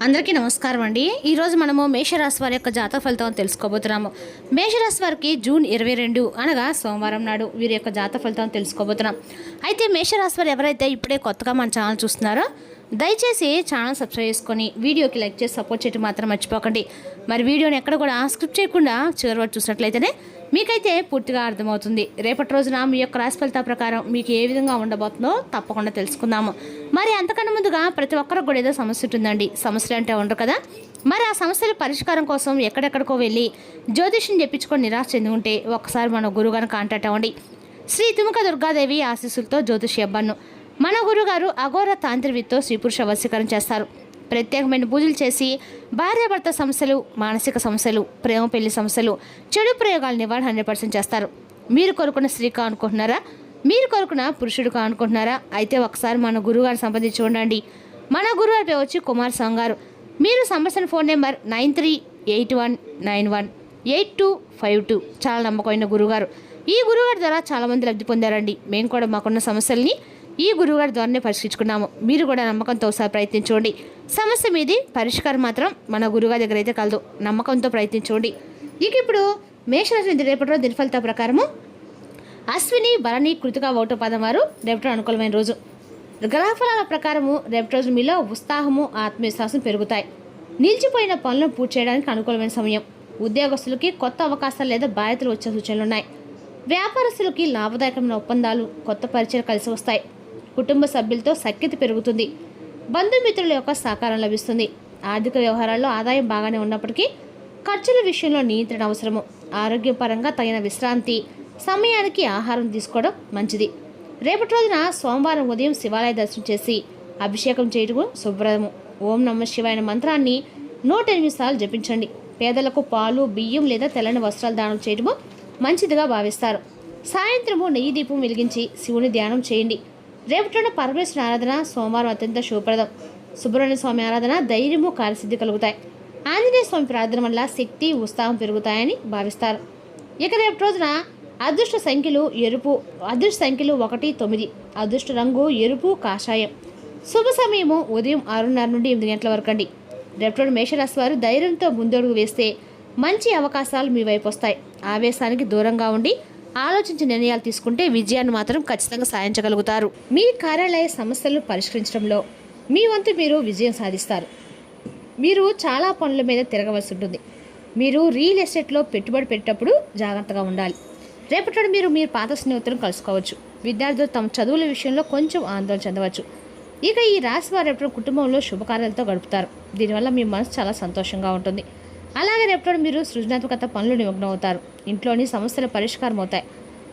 అందరికీ నమస్కారం అండి. ఈరోజు మనము మేషరాశి వారి యొక్క జాతక ఫలితం తెలుసుకోబోతున్నాము. మేషరాశి వారికి జూన్ 22 అనగా సోమవారం నాడు వీరి యొక్క జాతక ఫలితం తెలుసుకోబోతున్నాం. అయితే మేషరాశి వారు ఎవరైతే ఇప్పుడే కొత్తగా మన ఛానల్ చూస్తున్నారో దయచేసి ఛానల్ సబ్స్క్రైబ్ చేసుకొని వీడియోకి లైక్ చేసి సపోర్ట్ చేయడం మాత్రం మర్చిపోకండి. మరి వీడియోని ఎక్కడ కూడా స్కిప్ చేయకుండా చివరి వరకు చూసినట్లయితేనే మీకైతే పూర్తిగా అర్థమవుతుంది. రేపటి రోజున మీ యొక్క రాశి ఫలితాల ప్రకారం మీకు ఏ విధంగా ఉండబోతుందో తప్పకుండా తెలుసుకుందాము. మరి అంతకన్నా ముందుగా ప్రతి ఒక్కరికి కూడా ఏదో సమస్య ఉంటుందండి. సమస్యలు అంటే ఉండరు కదా. మరి ఆ సమస్యల పరిష్కారం కోసం ఎక్కడెక్కడికో వెళ్ళి జ్యోతిష్యం చెప్పించుకొని నిరాశ చెంది ఉంటే ఒకసారి మన గురువుగారిని కాంటాక్ట్ అవ్వండి. శ్రీ తుముక దుర్గాదేవి ఆశీస్సులతో జ్యోతిషి అబ్బన్ను మన గురుగారు అఘోర తాంత్రివిత్తో స్త్రీ పురుష వశీకరణ చేస్తారు. ప్రత్యేకమైన పూజలు చేసి భార్యాభర్త సమస్యలు, మానసిక సమస్యలు, ప్రేమ పెళ్లి సమస్యలు, చెడు ప్రయోగాల నివారణ 100% చేస్తారు. మీరు కోరుకున్న స్త్రీ కానుకుంటున్నారా? మీరు కోరుకున్న పురుషుడు కానుకుంటున్నారా? అయితే ఒకసారి మన గురుగారు సంప్రదించి ఉండండి. మన గురుగారి పేరు వచ్చి కుమార్ సంగ్ గారు. మీరు సంప్రదించిన ఫోన్ నెంబర్ 9381918252. చాలా నమ్మకమైన గురుగారు. ఈ గురుగారి ద్వారా చాలామంది లబ్ధి పొందారండి. మేము కూడా మాకున్న సమస్యల్ని ఈ గురువుగారి ద్వారానే పరిష్కరించుకున్నాము. మీరు కూడా నమ్మకంతో ఒకసారి ప్రయత్నించండి. సమస్య మీది పరిష్కారం మాత్రం మన గురువుగారి దగ్గర అయితే కలదు. నమ్మకంతో ప్రయత్నించండి. ఇక ఇప్పుడు మేషరాశి రేపటి రోజు దిన ఫలితాల ప్రకారము అశ్విని, భరణి, కృతిక, ఒకటో పాదం వారు రేపటి అనుకూలమైన రోజు. గ్రహఫలాల ప్రకారము రేపటి రోజు మీలో ఉత్సాహము, ఆత్మవిశ్వాసం పెరుగుతాయి. నిలిచిపోయిన పనులను పూర్తి చేయడానికి అనుకూలమైన సమయం. ఉద్యోగస్తులకి కొత్త అవకాశాలు లేదా బాధ్యతలు వచ్చే సూచనలు ఉన్నాయి. వ్యాపారస్తులకి లాభదాయకమైన ఒప్పందాలు, కొత్త పరిచయాలు కలిసి వస్తాయి. కుటుంబ సభ్యులతో సఖ్యత పెరుగుతుంది. బంధుమిత్రుల యొక్క సహకారం లభిస్తుంది. ఆర్థిక వ్యవహారాల్లో ఆదాయం బాగానే ఉన్నప్పటికీ ఖర్చుల విషయంలో నియంత్రణ అవసరము. ఆరోగ్యపరంగా తగిన విశ్రాంతి, సమయానికి ఆహారం తీసుకోవడం మంచిది. రేపటి రోజున సోమవారం ఉదయం శివాలయ దర్శనం చేసి అభిషేకం చేయడం శుభ్రము. ఓం నమః శివాయ మంత్రాన్ని 108 సార్లు జపించండి. పేదలకు పాలు, బియ్యం లేదా తెల్లని వస్త్రాలు దానం చేయడము మంచిదిగా భావిస్తారు. సాయంత్రము నెయ్యి దీపం వెలిగించి శివుని ధ్యానం చేయండి. రేపటిన పరమేశ్వర ఆరాధన సోమవారం అత్యంత శుభప్రదం. సుబ్రహ్మణ్య స్వామి ఆరాధన ధైర్యము, కార్యసిద్ధి కలుగుతాయి. ఆంజనేయ స్వామి ప్రార్థన వల్ల శక్తి, ఉత్సాహం పెరుగుతాయని భావిస్తారు. ఇక రేపటి రోజున అదృష్ట సంఖ్యలు 1, 9. అదృష్ట రంగు ఎరుపు, కాషాయం. శుభ సమయము ఉదయం 6:30 నుండి 8 గంటల వరకు అండి. రేపటి మేషరాశి వారు ధైర్యంతో ముందడుగు వేస్తే మంచి అవకాశాలు మీ వైపు వస్తాయి. ఆవేశానికి దూరంగా ఉండి ఆలోచించి నిర్ణయాలు తీసుకుంటే విజయాన్ని మాత్రం ఖచ్చితంగా సాధించగలుగుతారు. మీ కార్యాలయ సమస్యలను పరిష్కరించడంలో మీ వంతు మీరు విజయం సాధిస్తారు. మీరు చాలా పనుల మీద తిరగవలసి ఉంటుంది. మీరు రియల్ ఎస్టేట్లో పెట్టుబడి పెట్టేటప్పుడు జాగ్రత్తగా ఉండాలి. రేపటి మీరు పాత స్నేహితులను కలుసుకోవచ్చు. విద్యార్థులు తమ చదువుల విషయంలో కొంచెం ఆందోళన చెందవచ్చు. ఇక ఈ రాశి వారు రేపటి కుటుంబంలో శుభకార్యాలతో గడుపుతారు. దీనివల్ల మీ మనసు చాలా సంతోషంగా ఉంటుంది. అలాగే రేపటి మీరు సృజనాత్మకత పనులు నిమగ్నం అవుతారు. ఇంట్లోని సమస్యల పరిష్కారం అవుతాయి.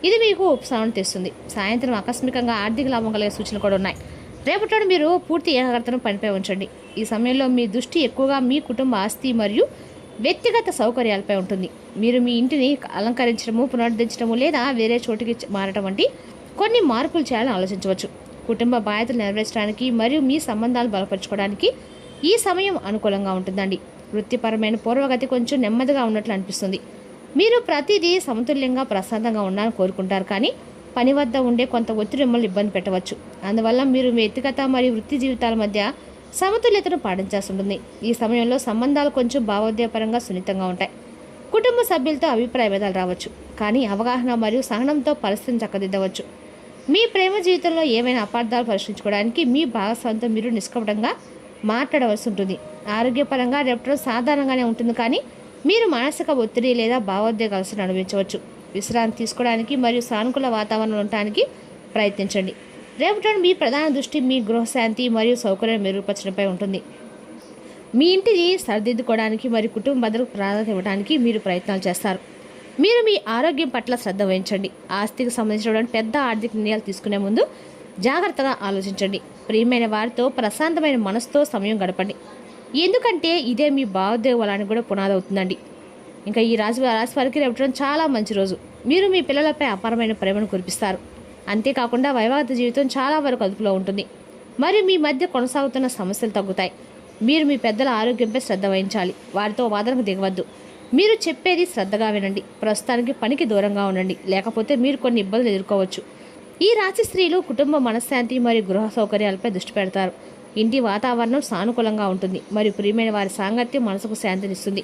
ఇది మీకు ఉపశమనం తెస్తుంది. సాయంత్రం ఆకస్మికంగా ఆర్థిక లాభం కలిగే సూచనలు కూడా ఉన్నాయి. రేపటి మీరు పూర్తి ఏకాగ్రతను పనిపై ఉంచండి. ఈ సమయంలో మీ దృష్టి ఎక్కువగా మీ కుటుంబ ఆస్తి మరియు వ్యక్తిగత సౌకర్యాలపై ఉంటుంది. మీరు మీ ఇంటిని అలంకరించడము, పునరుద్ధరించడము లేదా వేరే చోటికి మారటం వంటి కొన్ని మార్పులు చేయాలని ఆలోచించవచ్చు. కుటుంబ బాధ్యతలు నెరవేర్చడానికి మరియు మీ సంబంధాలు బలపరచుకోవడానికి ఈ సమయం అనుకూలంగా ఉంటుందండి. వృత్తిపరమైన పూర్వగతి కొంచెం నెమ్మదిగా ఉన్నట్లు అనిపిస్తుంది. మీరు ప్రతిదీ సమతుల్యంగా, ప్రశాంతంగా ఉండాలని కోరుకుంటారు. కానీ పని వద్ద ఉండే కొంత ఒత్తిడి మిమ్మల్ని ఇబ్బంది పెట్టవచ్చు. అందువల్ల మీరు వ్యక్తిగత మరియు వృత్తి జీవితాల మధ్య సమతుల్యతను పాటించాల్సి ఉంటుంది. ఈ సమయంలో సంబంధాలు కొంచెం భావోద్వేగపరంగా సున్నితంగా ఉంటాయి. కుటుంబ సభ్యులతో అభిప్రాయ భేదాలు రావచ్చు. కానీ అవగాహన మరియు సహనంతో పరిస్థితిని చక్కదిద్దవచ్చు. మీ ప్రేమ జీవితంలో ఏవైనా అపార్థాలు పరిష్కరించుకోవడానికి మీ భాగస్వామితో మీరు నిష్కపటంగా మాట్లాడవలసి ఉంటుంది. ఆరోగ్యపరంగా రేపటి సాధారణంగానే ఉంటుంది. కానీ మీరు మానసిక ఒత్తిడి లేదా భావోద్వేగాలను అనుభవించవచ్చు. విశ్రాంతి తీసుకోవడానికి మరియు సానుకూల వాతావరణంలో ఉండటానికి ప్రయత్నించండి. రేపటి మీ ప్రధాన దృష్టి మీ గృహశాంతి మరియు సౌకర్యం మెరుగుపరచడంపై ఉంటుంది. మీ ఇంటిని సరిదిద్దుకోవడానికి మరియు కుటుంబ భద్రతకు ప్రాధాన్యత ఇవ్వడానికి మీరు ప్రయత్నాలు చేస్తారు. మీరు మీ ఆరోగ్యం పట్ల శ్రద్ధ వహించండి. ఆస్తికి సంబంధించిన పెద్ద ఆర్థిక నిర్ణయాలు తీసుకునే ముందు జాగ్రత్తగా ఆలోచించండి. ప్రియమైన వారితో ప్రశాంతమైన మనసుతో సమయం గడపండి. ఎందుకంటే ఇదే మీ భావోద్వేగ బలానికి కూడా పునాది అవుతుందండి. ఇంకా ఈ రాశి వారికి రేపటి చాలా మంచి రోజు. మీరు మీ పిల్లలపై అపారమైన ప్రేమను కురిపిస్తారు. అంతేకాకుండా వైవాహిక జీవితం చాలా వరకు అదుపులో ఉంటుంది. మరియు మీ మధ్య కొనసాగుతున్న సమస్యలు తగ్గుతాయి. మీరు మీ పెద్దల ఆరోగ్యంపై శ్రద్ధ వహించాలి. వారితో వాదనకు దిగవద్దు. మీరు చెప్పేది శ్రద్ధగా వినండి. ప్రస్తుతానికి పనికి దూరంగా ఉండండి, లేకపోతే మీరు కొన్ని ఇబ్బందులు ఎదుర్కోవచ్చు. ఈ రాశి స్త్రీలు కుటుంబ మనశ్శాంతి మరియు గృహ సౌకర్యాలపై దృష్టి పెడతారు. ఇంటి వాతావరణం సానుకూలంగా ఉంటుంది మరియు ప్రియమైన వారి సాంగత్యం మనసుకు శాంతినిస్తుంది.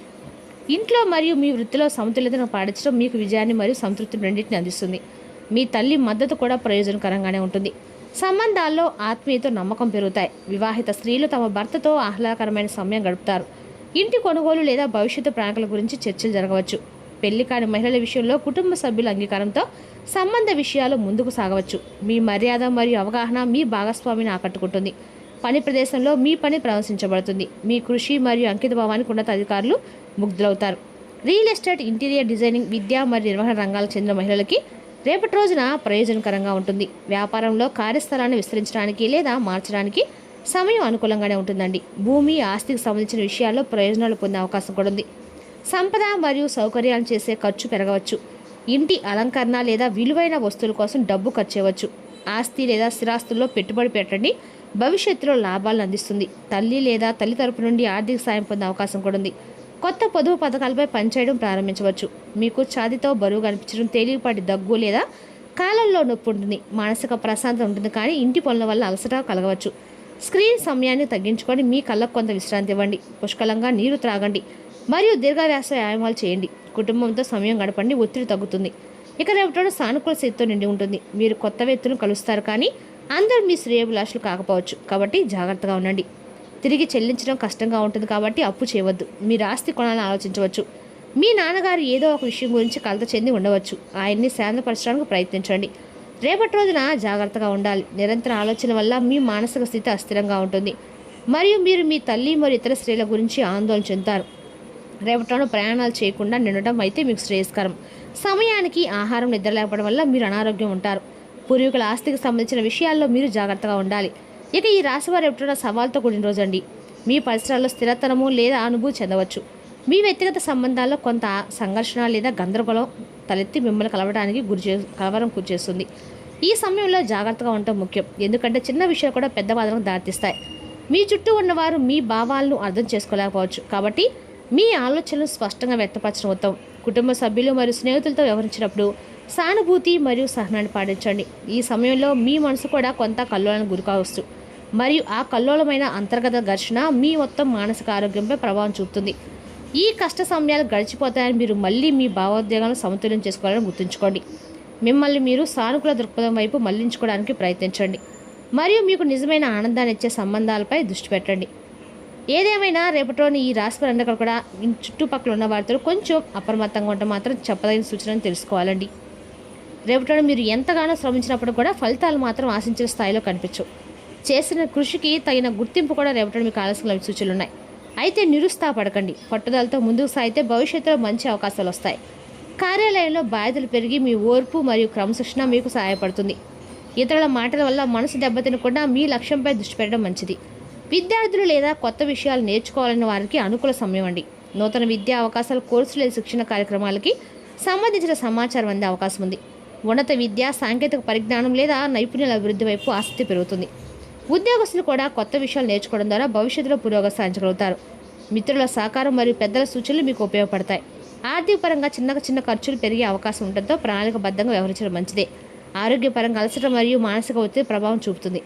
ఇంట్లో మరియు మీ వృత్తిలో సమతుల్యతను పాటించడం మీకు విజయాన్ని మరియు సంతృప్తిని రెండింటిని అందిస్తుంది. మీ తల్లి మద్దతు కూడా ప్రయోజనకరంగానే ఉంటుంది. సంబంధాల్లో ఆత్మీయత నమ్మకం పెరుగుతాయి. వివాహిత స్త్రీలు తమ భర్తతో ఆహ్లాదకరమైన సమయం గడుపుతారు. ఇంటి కొనుగోలు లేదా భవిష్యత్తు ప్రణాళికల గురించి చర్చలు జరగవచ్చు. పెళ్లి కాని మహిళల విషయంలో కుటుంబ సభ్యుల అంగీకారంతో సంబంధ విషయాలు ముందుకు సాగవచ్చు. మీ మర్యాద మరియు అవగాహన మీ భాగస్వామిని ఆకట్టుకుంటుంది. పని ప్రదేశంలో మీ పని ప్రశంసించబడుతుంది. మీ కృషి మరియు అంకితభావానికి ఉన్నత అధికారులు ముగ్ధులవుతారు. రియల్ ఎస్టేట్, ఇంటీరియర్ డిజైనింగ్, విద్య మరియు నిర్వహణ రంగాలకు చెందిన మహిళలకి రేపటి రోజున ప్రయోజనకరంగా ఉంటుంది. వ్యాపారంలో కార్యస్థలాన్ని విస్తరించడానికి లేదా మార్చడానికి సమయం అనుకూలంగానే ఉంటుందండి. భూమి, ఆస్తికి సంబంధించిన విషయాల్లో ప్రయోజనాలు పొందే అవకాశం కూడా ఉంది. సంపద మరియు సౌకర్యాలను చేసే ఖర్చు పెరగవచ్చు. ఇంటి అలంకరణ లేదా విలువైన వస్తువుల కోసం డబ్బు ఖర్చు చేయవచ్చు. ఆస్తి లేదా స్థిరాస్తుల్లో పెట్టుబడి పెట్టండి. భవిష్యత్తులో లాభాలను అందిస్తుంది. తల్లి లేదా తల్లి తరపు నుండి ఆర్థిక సాయం పొందే అవకాశం కూడా ఉంది. కొత్త పొదుపు పథకాలపై పనిచేయడం ప్రారంభించవచ్చు. మీకు ఛాతీతో బరువు కనిపించడం, తేలికపాటి దగ్గు లేదా కాలంలో నొప్పి ఉంటుంది. మానసిక ప్రశాంతత ఉంటుంది, కానీ ఇంటి పనుల వల్ల అలసట కలగవచ్చు. స్క్రీన్ సమయాన్ని తగ్గించుకొని మీ కళ్ళకు కొంత విశ్రాంతి ఇవ్వండి. పుష్కలంగా నీరు త్రాగండి మరియు దీర్ఘవ్యాస వ్యాయామాలు చేయండి. కుటుంబంతో సమయం గడపండి, ఒత్తిడి తగ్గుతుంది. ఇక రేపటి సానుకూల శక్తితో నిండి ఉంటుంది. మీరు కొత్త వ్యక్తులను కలుస్తారు, కానీ అందరూ మీ శ్రేయోభిలాషులు కాకపోవచ్చు, కాబట్టి జాగ్రత్తగా ఉండండి. తిరిగి చెల్లించడం కష్టంగా ఉంటుంది, కాబట్టి అప్పు చేయవద్దు. మీరు ఆస్తి కొనాలని ఆలోచించవచ్చు. మీ నాన్నగారు ఏదో ఒక విషయం గురించి కలత చెంది ఉండవచ్చు. ఆయన్ని శాంతపరచడానికి ప్రయత్నించండి. రేపటి రోజున జాగ్రత్తగా ఉండాలి. నిరంతర ఆలోచన వల్ల మీ మానసిక స్థితి అస్థిరంగా ఉంటుంది మరియు మీరు మీ తల్లి మరియు ఇతర స్త్రీల గురించి ఆందోళన చెందుతారు. రేపటి ప్రయాణాలు చేయకుండా నిండటం అయితే మీకు శ్రేయస్కరం. సమయానికి ఆహారం నిద్ర లేకపోవడం వల్ల మీరు అనారోగ్యం ఉంటారు. పూర్వీకుల ఆస్తికి సంబంధించిన విషయాల్లో మీరు జాగ్రత్తగా ఉండాలి. ఇక ఈ రాశివారు రేపటి సవాల్తో కూడిన రోజండి. మీ పరిసరాల్లో స్థిరతనము లేదా అనుభూతి చెందవచ్చు. మీ వ్యక్తిగత సంబంధాల్లో కొంత సంఘర్షణ లేదా గందరగోళం తలెత్తి మిమ్మల్ని కలవరం కూర్చేస్తుంది. ఈ సమయంలో జాగ్రత్తగా ఉండటం ముఖ్యం, ఎందుకంటే చిన్న విషయాలు కూడా పెద్ద వాదనకు దారితీస్తాయి. మీ చుట్టూ ఉన్నవారు మీ భావాలను అర్థం చేసుకోలేకపోవచ్చు, కాబట్టి మీ ఆలోచనలు స్పష్టంగా వ్యక్తపరచడం ఉత్తమం. కుటుంబ సభ్యులు మరియు స్నేహితులతో వ్యవహరించినప్పుడు సానుభూతి మరియు సహనాన్ని పాటించండి. ఈ సమయంలో మీ మనసు కూడా కొంత కల్లోలానికి గురికావచ్చు మరియు ఆ కల్లోలమైన అంతర్గత ఘర్షణ మీ మొత్తం మానసిక ఆరోగ్యంపై ప్రభావం చూపుతుంది. ఈ కష్ట సమయాలు గడిచిపోతాయని మీరు మళ్ళీ మీ భావోద్వేగాలను సమతుల్యం చేసుకోవాలని గుర్తుంచుకోండి. మిమ్మల్ని మీరు సానుకూల దృక్పథం వైపు మళ్లించుకోవడానికి ప్రయత్నించండి మరియు మీకు నిజమైన ఆనందాన్ని ఇచ్చే సంబంధాలపై దృష్టి పెట్టండి. ఏదేమైనా రేపటిలోని ఈ రాశి వారందరూ కూడా చుట్టుపక్కల ఉన్న వారితో కొంచెం అప్రమత్తంగా ఉంటే మాత్రం చెప్పదగిన సూచనలు తెలుసుకోవాలండి. రేపటిలో మీరు ఎంతగానో శ్రమించినప్పుడు కూడా ఫలితాలు మాత్రం ఆశించిన స్థాయిలో కనిపించవు. చేసిన కృషికి తగిన గుర్తింపు కూడా రేపటిలో మీకు ఆలస్యంగా సూచనలు ఉన్నాయి. అయితే నిరుత్సాహపడకండి. పట్టుదలతో ముందుకు సాగితే భవిష్యత్తులో మంచి అవకాశాలు వస్తాయి. కార్యాలయంలో బాధ్యతలు పెరిగి మీ ఓర్పు మరియు క్రమశిక్షణ మీకు సహాయపడుతుంది. ఇతరుల మాటల వల్ల మనసు దెబ్బతినకుండా మీ లక్ష్యంపై దృష్టి పెట్టడం మంచిది. విద్యార్థులు లేదా కొత్త విషయాలు నేర్చుకోవాలన్న వారికి అనుకూల సమయం అండి. నూతన విద్యా అవకాశాలు, కోర్సులు లేదా శిక్షణ కార్యక్రమాలకి సంబంధించిన సమాచారం అందే అవకాశం ఉంది. ఉన్నత విద్య, సాంకేతిక పరిజ్ఞానం లేదా నైపుణ్యాల అభివృద్ధి వైపు ఆసక్తి పెరుగుతుంది. ఉద్యోగస్తులు కూడా కొత్త విషయాలు నేర్చుకోవడం ద్వారా భవిష్యత్తులో పురోగతి సాధించగలుగుతారు. మిత్రుల సహకారం మరియు పెద్దల సూచనలు మీకు ఉపయోగపడతాయి. ఆర్థిక పరంగా చిన్న ఖర్చులు పెరిగే అవకాశం ఉండడంతో ప్రణాళికబద్ధంగా వ్యవహరించడం మంచిదే. ఆరోగ్యపరంగా అలసట మరియు మానసిక ఒత్తిడి ప్రభావం చూపుతుంది,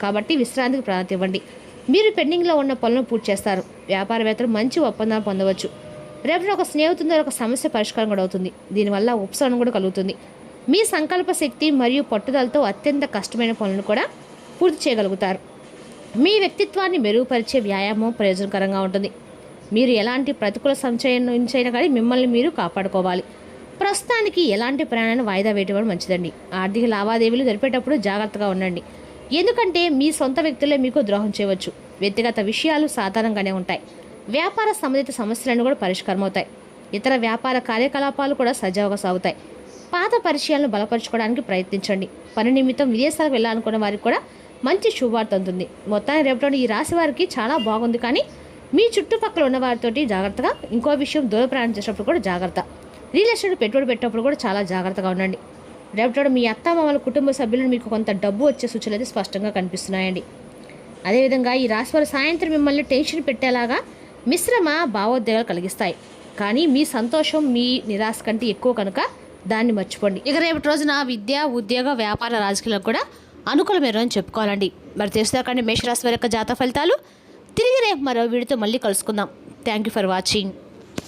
కాబట్టి విశ్రాంతికి ప్రాధాన్యత ఇవ్వండి. మీరు పెండింగ్లో ఉన్న పనులను పూర్తి చేస్తారు. వ్యాపారవేత్తలు మంచి ఒప్పందాలు పొందవచ్చు. రేపు ఒక స్నేహితుని ద్వారా ఒక సమస్య పరిష్కారం కూడా అవుతుంది. దీనివల్ల ఉపశమనం కూడా కలుగుతుంది. మీ సంకల్ప శక్తి మరియు పట్టుదలతో అత్యంత కష్టమైన పనులను కూడా పూర్తి చేయగలుగుతారు. మీ వ్యక్తిత్వాన్ని మెరుగుపరిచే వ్యాయామం ప్రయోజనకరంగా ఉంటుంది. మీరు ఎలాంటి ప్రతికూల సంచయం నుంచైనా కానీ మిమ్మల్ని మీరు కాపాడుకోవాలి. ప్రస్తుతానికి ఎలాంటి ప్రయాణాన్ని వాయిదా వేయడం మంచిదండి. ఆర్థిక లావాదేవీలు జరిపేటప్పుడు జాగ్రత్తగా ఉండండి, ఎందుకంటే మీ సొంత వ్యక్తులే మీకు ద్రోహం చేయవచ్చు. వ్యక్తిగత విషయాలు సాధారణంగానే ఉంటాయి. వ్యాపార సంబంధిత సమస్యలను కూడా పరిష్కారం అవుతాయి. ఇతర వ్యాపార కార్యకలాపాలు కూడా సజావుగా సాగుతాయి. పాత పరిచయాలను బలపరచుకోవడానికి ప్రయత్నించండి. పని నిమిత్తం విదేశాలకు వెళ్ళాలనుకున్న వారికి కూడా మంచి శుభవార్త ఉంటుంది. మొత్తాన్ని రేపటి ఈ రాశి వారికి చాలా బాగుంది, కానీ మీ చుట్టుపక్కల ఉన్న వారితోటి జాగ్రత్తగా. ఇంకో విషయం, దూర ప్రయాణం చేసేటప్పుడు కూడా జాగ్రత్త. రియల్ ఎస్టేట్ పెట్టుబడి పెట్టేటప్పుడు కూడా చాలా జాగ్రత్తగా ఉండండి. రేపటి మీ అత్తమామల కుటుంబ సభ్యులను మీకు కొంత డబ్బు వచ్చే సూచనలు అయితే స్పష్టంగా కనిపిస్తున్నాయండి. అదేవిధంగా ఈ రాశి వారు సాయంత్రం మిమ్మల్ని టెన్షన్ పెట్టేలాగా మిశ్రమ భావోద్వేగాలు కలిగిస్తాయి, కానీ మీ సంతోషం మీ నిరాశ కంటే ఎక్కువ కనుక దాన్ని మర్చిపోండి. ఇక రేపటి రోజున విద్య, ఉద్యోగ, వ్యాపార, రాజకీయాలకు కూడా అనుకూలమైన అని చెప్పుకోవాలండి. మరి తెలుసుదాకండి మేషరాశి వారి యొక్క జాతక ఫలితాలు. తిరిగి రేపు మరో వీడితో మళ్ళీ కలుసుకుందాం. Thank you for watching.